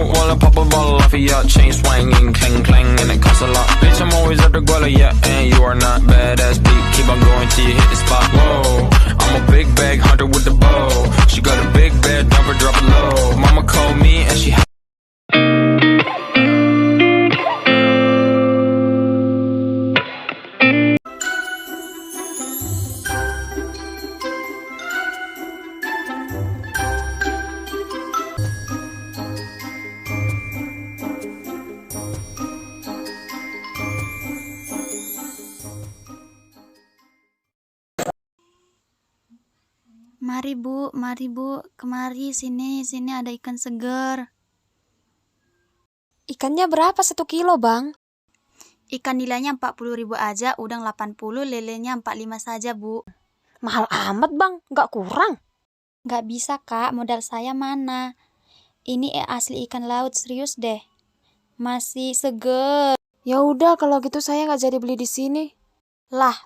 out while I pop a bottle off of ya. Chain swinging, clang clang, and it costs a lot. Bitch, I'm always at the guala, yeah, and you are not badass beat. Keep on going till you hit the spot. Whoa, I'm a big bag hunter with the bow. She got a big bed, never drop it low. Mama called me and she. Mari bu, kemari sini ada ikan segar. Ikannya berapa 1 kilo, Bang? Ikan nilainya 40.000 aja, udang 80, lelenya 45 saja, Bu. Mahal amat, Bang. Nggak kurang. Nggak bisa, Kak. Modal saya mana? Ini asli ikan laut, serius deh. Masih seger. Ya udah, kalau gitu saya nggak jadi beli di sini. Lah,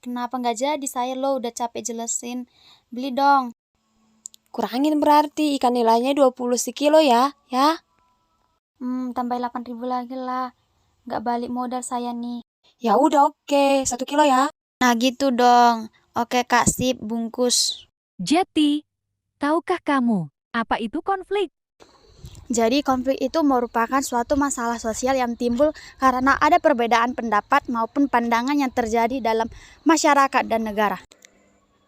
kenapa nggak jadi? Saya lo udah capek jelasin. Beli dong. Kurangin berarti ikan nilainya 20 sekilo ya. Tambah 8.000 lagi lah. Nggak balik modal saya nih. Ya udah, oke. 1 kilo ya. Nah gitu dong. Oke Kak, sip, bungkus. Jati, tahukah kamu apa itu konflik? Jadi konflik itu merupakan suatu masalah sosial yang timbul karena ada perbedaan pendapat maupun pandangan yang terjadi dalam masyarakat dan negara.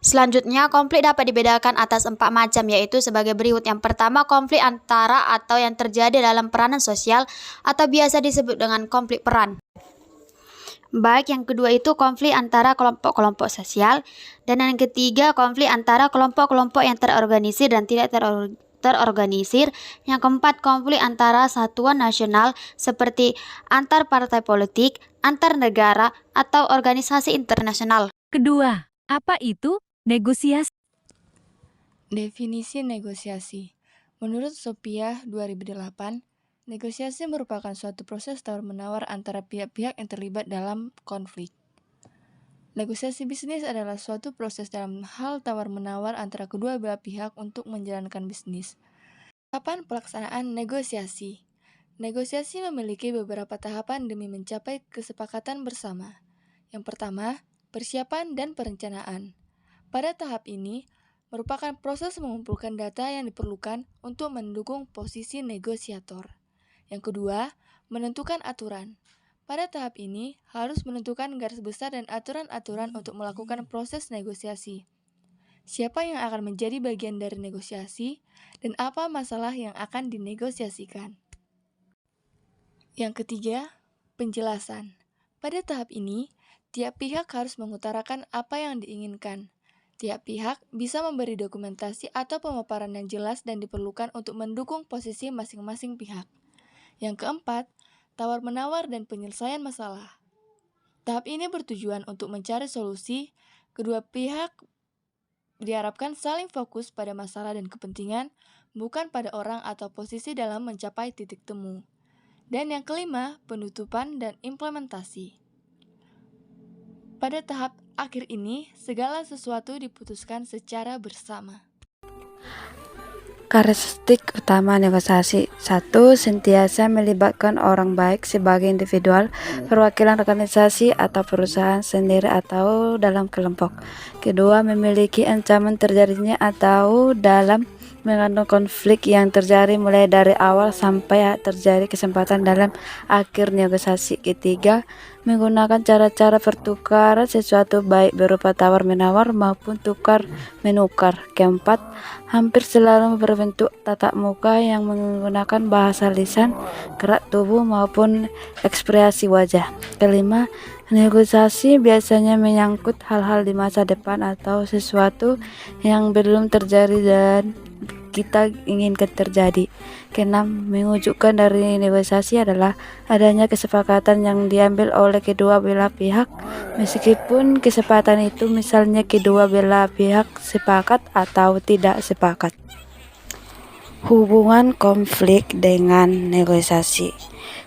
Selanjutnya, konflik dapat dibedakan atas 4 macam, yaitu sebagai berikut. Yang pertama, konflik antara atau yang terjadi dalam peranan sosial atau biasa disebut dengan konflik peran. Baik, yang kedua itu konflik antara kelompok-kelompok sosial. Dan yang ketiga, konflik antara kelompok-kelompok yang terorganisir dan tidak terorganisir. Yang keempat, konflik antara satuan nasional seperti antar partai politik, antar negara, atau organisasi internasional. Kedua, apa itu negosiasi? Definisi negosiasi. Menurut Sophia 2008, negosiasi merupakan suatu proses tawar-menawar antara pihak-pihak yang terlibat dalam konflik. Negosiasi bisnis adalah suatu proses dalam hal tawar-menawar antara kedua belah pihak untuk menjalankan bisnis. Tahapan pelaksanaan negosiasi. Negosiasi memiliki beberapa tahapan demi mencapai kesepakatan bersama. Yang pertama, persiapan dan perencanaan. Pada tahap ini, merupakan proses mengumpulkan data yang diperlukan untuk mendukung posisi negosiator. Yang kedua, menentukan aturan. Pada tahap ini, harus menentukan garis besar dan aturan-aturan untuk melakukan proses negosiasi. Siapa yang akan menjadi bagian dari negosiasi, dan apa masalah yang akan dinegosiasikan. Yang ketiga, penjelasan. Pada tahap ini, tiap pihak harus mengutarakan apa yang diinginkan. Tiap pihak bisa memberi dokumentasi atau pemaparan yang jelas dan diperlukan untuk mendukung posisi masing-masing pihak. Yang keempat, tawar-menawar dan penyelesaian masalah. Tahap ini bertujuan untuk mencari solusi. Kedua pihak diharapkan saling fokus pada masalah dan kepentingan, bukan pada orang atau posisi dalam mencapai titik temu. Dan yang kelima, penutupan dan implementasi. Pada tahap akhir ini, segala sesuatu diputuskan secara bersama. Karakteristik utama negosiasi. 1. Sentiasa melibatkan orang baik sebagai individual, perwakilan organisasi atau perusahaan sendiri atau dalam kelompok. Kedua, memiliki ancaman terjadinya atau dalam mengandung konflik yang terjadi mulai dari awal sampai terjadi kesempatan dalam akhir negosiasi. Ketiga, menggunakan cara-cara pertukaran sesuatu baik berupa tawar-menawar maupun tukar-menukar. Keempat, hampir selalu berbentuk tatap muka yang menggunakan bahasa lisan, gerak tubuh maupun ekspresi wajah. Kelima, negosiasi biasanya menyangkut hal-hal di masa depan atau sesuatu yang belum terjadi dan kita inginkan terjadi. Keenam, mewujudkan dari negosiasi adalah adanya kesepakatan yang diambil oleh kedua belah pihak, meskipun kesepakatan itu misalnya kedua belah pihak sepakat atau tidak sepakat. Hubungan konflik dengan negosiasi.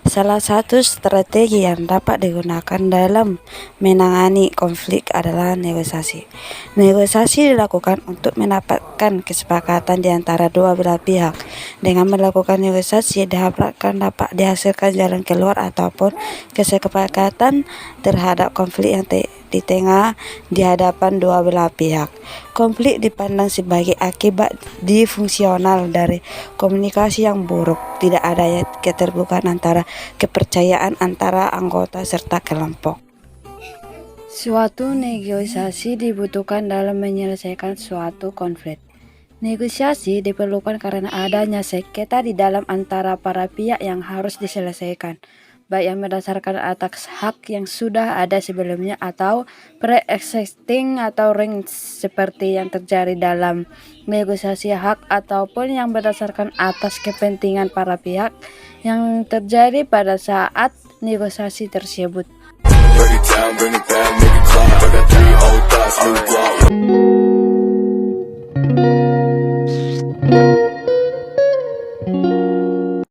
Salah satu strategi yang dapat digunakan dalam menangani konflik adalah negosiasi. Negosiasi dilakukan untuk mendapatkan kesepakatan di antara dua belah pihak. Dengan melakukan negosiasi diharapkan dapat dihasilkan jalan keluar ataupun kesepakatan terhadap konflik yang di tengah di hadapan dua belah pihak. Konflik dipandang sebagai akibat disfungsional dari komunikasi yang buruk. Tidak ada keterbukaan antara kepercayaan antara anggota serta kelompok. Suatu negosiasi dibutuhkan dalam menyelesaikan suatu konflik. Negosiasi diperlukan karena adanya sengketa di dalam antara para pihak yang harus diselesaikan, baik yang berdasarkan atas hak yang sudah ada sebelumnya atau pre-existing atau ring seperti yang terjadi dalam negosiasi hak, ataupun yang berdasarkan atas kepentingan para pihak yang terjadi pada saat negosiasi tersebut. Break it down, bring it back, make it clap. I got 3 old thoughts, new guap.